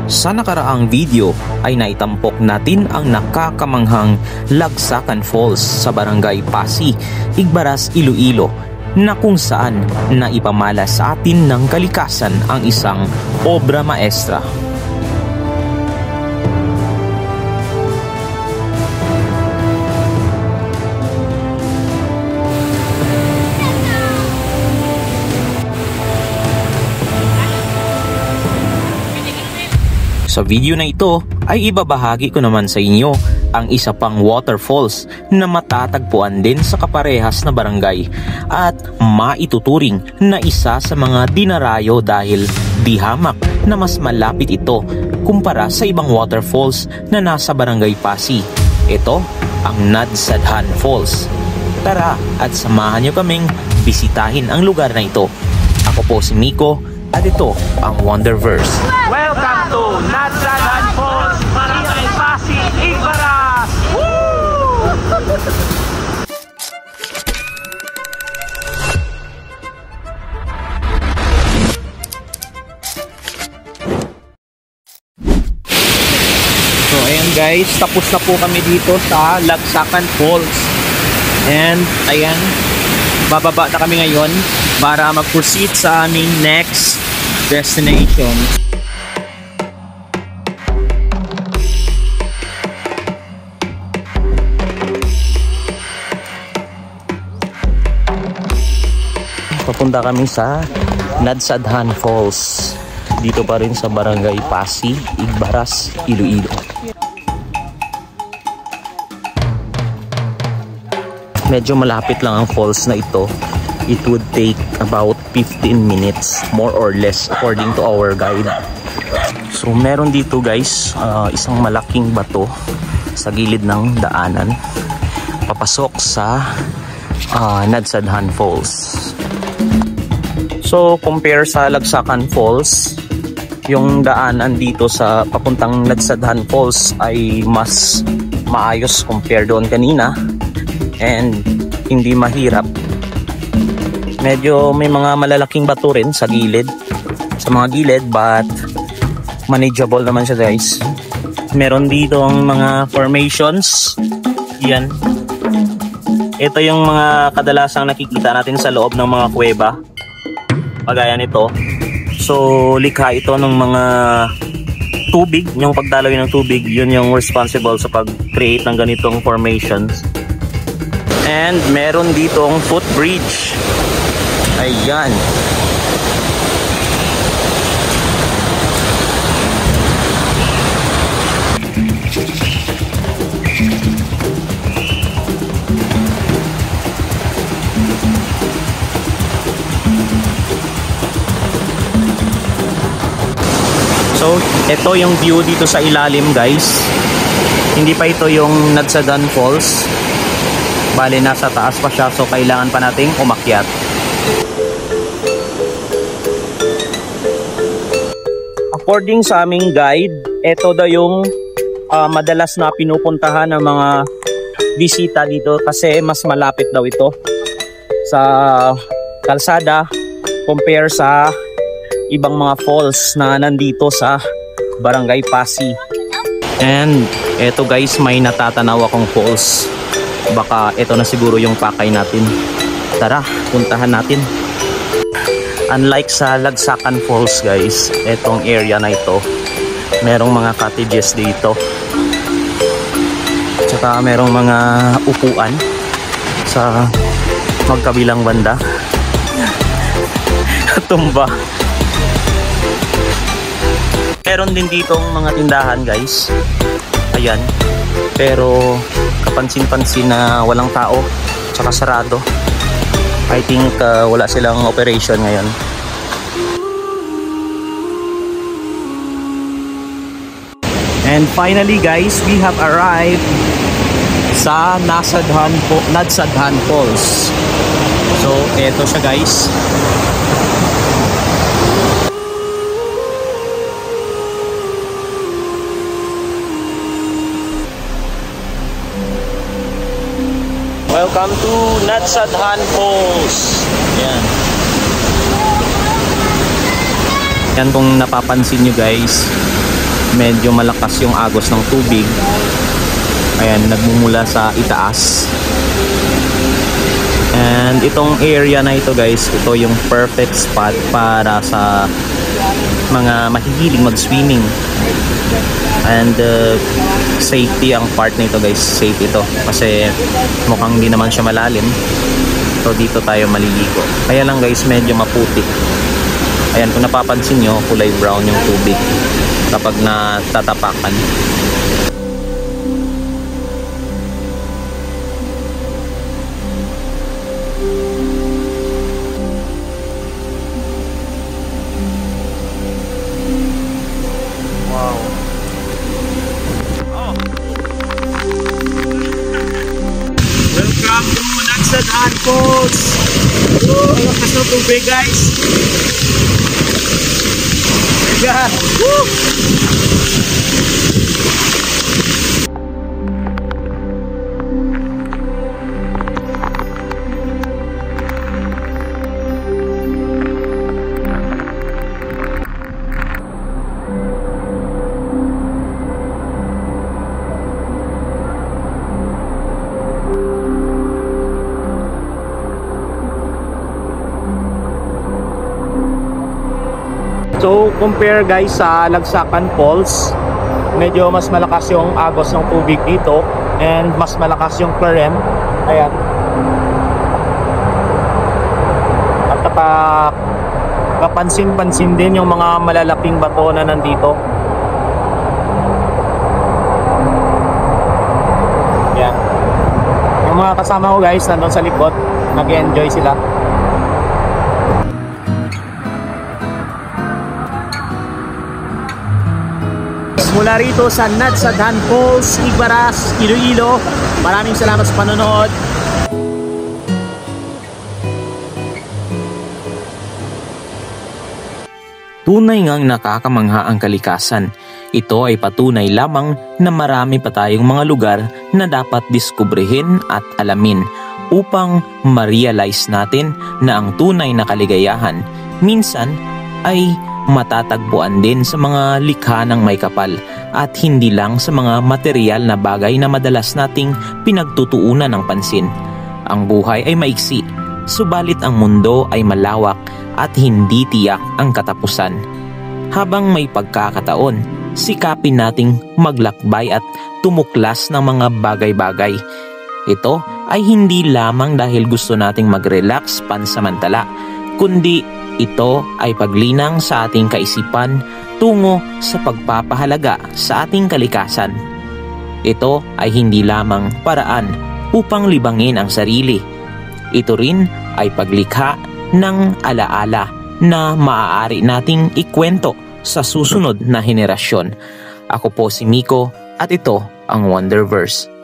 Sa nakaraang video ay naitampok natin ang nakakamanghang Lagsakan Falls sa Barangay Pasi, Igbaras, Iloilo, na kung saan naipamala sa atin ng kalikasan ang isang obra maestra. Sa video na ito ay ibabahagi ko naman sa inyo ang isa pang waterfalls na matatagpuan din sa kaparehas na barangay at maituturing na isa sa mga dinarayo dahil di hamak na mas malapit ito kumpara sa ibang waterfalls na nasa Barangay Pasi. Ito ang Nadsadhan Falls. Tara at samahan nyo kaming bisitahin ang lugar na ito. Ako po si Miko at ito ang Wonderverse. Welcome to Nadsadhan Falls, Barangay Pasi, Igbaras! Woo! So ayan guys, tapos na po kami dito sa Lagsakan Falls. And ayan, bababa na kami ngayon para mag-proceed sa aming next destination. Papunta kami sa Nadsadhan Falls. Dito pa rin sa Barangay Pasi, Igbaras, Iloilo. Medyo malapit lang ang falls na ito. It would take about 15 minutes, more or less, according to our guide. So meron dito guys, isang malaking bato sa gilid ng daanan papasok sa Nadsadhan Falls. So compare sa Lagsakan Falls, yung daanan dito sa papuntang Nadsadhan Falls ay mas maayos compare doon kanina and hindi mahirap. Medyo may mga malalaking bato rin sa gilid, sa mga gilid, but manageable naman siya guys. Meron dito ang mga formations. Yan. Ito yung mga kadalasang nakikita natin sa loob ng mga kuweba. Pagaya nito. So likha ito ng mga tubig, yung pagdaloy ng tubig, yun yung responsible sa pag-create ng ganitong formations. And meron ditong footbridge. Ayan. So, ito yung view dito sa ilalim guys. Hindi pa ito yung Nadsadhan Falls. Bale, nasa taas pa siya, so kailangan pa nating umakyat. According sa aming guide, ito daw yung madalas na pinupuntahan ng mga bisita dito kasi mas malapit daw ito sa kalsada compare sa ibang mga falls na nandito sa Barangay Pasi. And ito guys, may natatanaw akong falls. Baka ito na siguro yung pakay natin. Tara, puntahan natin. Unlike sa Lagsakan Falls guys, etong area na ito, merong mga cottages dito. Tsaka merong mga upuan sa magkabilang banda. Tumba. Meron din ditong mga tindahan guys. Ayan. Pero kapansin-pansin na walang tao, tsaka sarado. I think wala silang operation ngayon. And finally guys, we have arrived sa Nadsadhan Falls. So eto siya guys. Welcome to Nadsadhan Falls. Yan. Yan kung napapansin nyo guys, medyo malakas yung agos ng tubig. Ayan, nagmumula sa itaas. And itong area na ito guys, ito yung perfect spot para sa mga mahihilig mag-swimming. And safety ang part na ito guys, safe ito kasi mukhang hindi naman siya malalim. So dito tayo maliligo. Kaya lang guys, medyo maputik. Ayan, kung napapansin nyo, kulay brown yung tubig kapag natatapakan. Welcome to Nagsadahan Falls! Ang lakas ng tubig guys! Yeah. Woo! So compare guys sa Lagsakan Falls, medyo mas malakas yung agos ng tubig dito and mas malakas yung current. Ayan. At kapansin-pansin din yung mga malalaking bato na nandito. Ayan. Yung mga kasama ko guys nandun sa likod, nag-enjoy sila. Mula rito sa Nagsadahan Falls, Igbaras, Iloilo. Maraming salamat sa panonood. Tunay ngang nakakamangha ang kalikasan. Ito ay patunay lamang na marami pa tayong mga lugar na dapat diskubrihin at alamin upang ma-realize natin na ang tunay na kaligayahan minsan ay matatagpuan din sa mga likha ng may kapal at hindi lang sa mga material na bagay na madalas nating pinagtutuunan ng pansin. Ang buhay ay maiksi, subalit ang mundo ay malawak at hindi tiyak ang katapusan. Habang may pagkakataon, sikapin nating maglakbay at tumuklas ng mga bagay-bagay. Ito ay hindi lamang dahil gusto nating mag-relax pansamantala, kundi ito ay paglinang sa ating kaisipan tungo sa pagpapahalaga sa ating kalikasan. Ito ay hindi lamang paraan upang libangin ang sarili. Ito rin ay paglikha ng alaala na maaari nating ikwento sa susunod na henerasyon. Ako po si Miko at ito ang Wonderverse.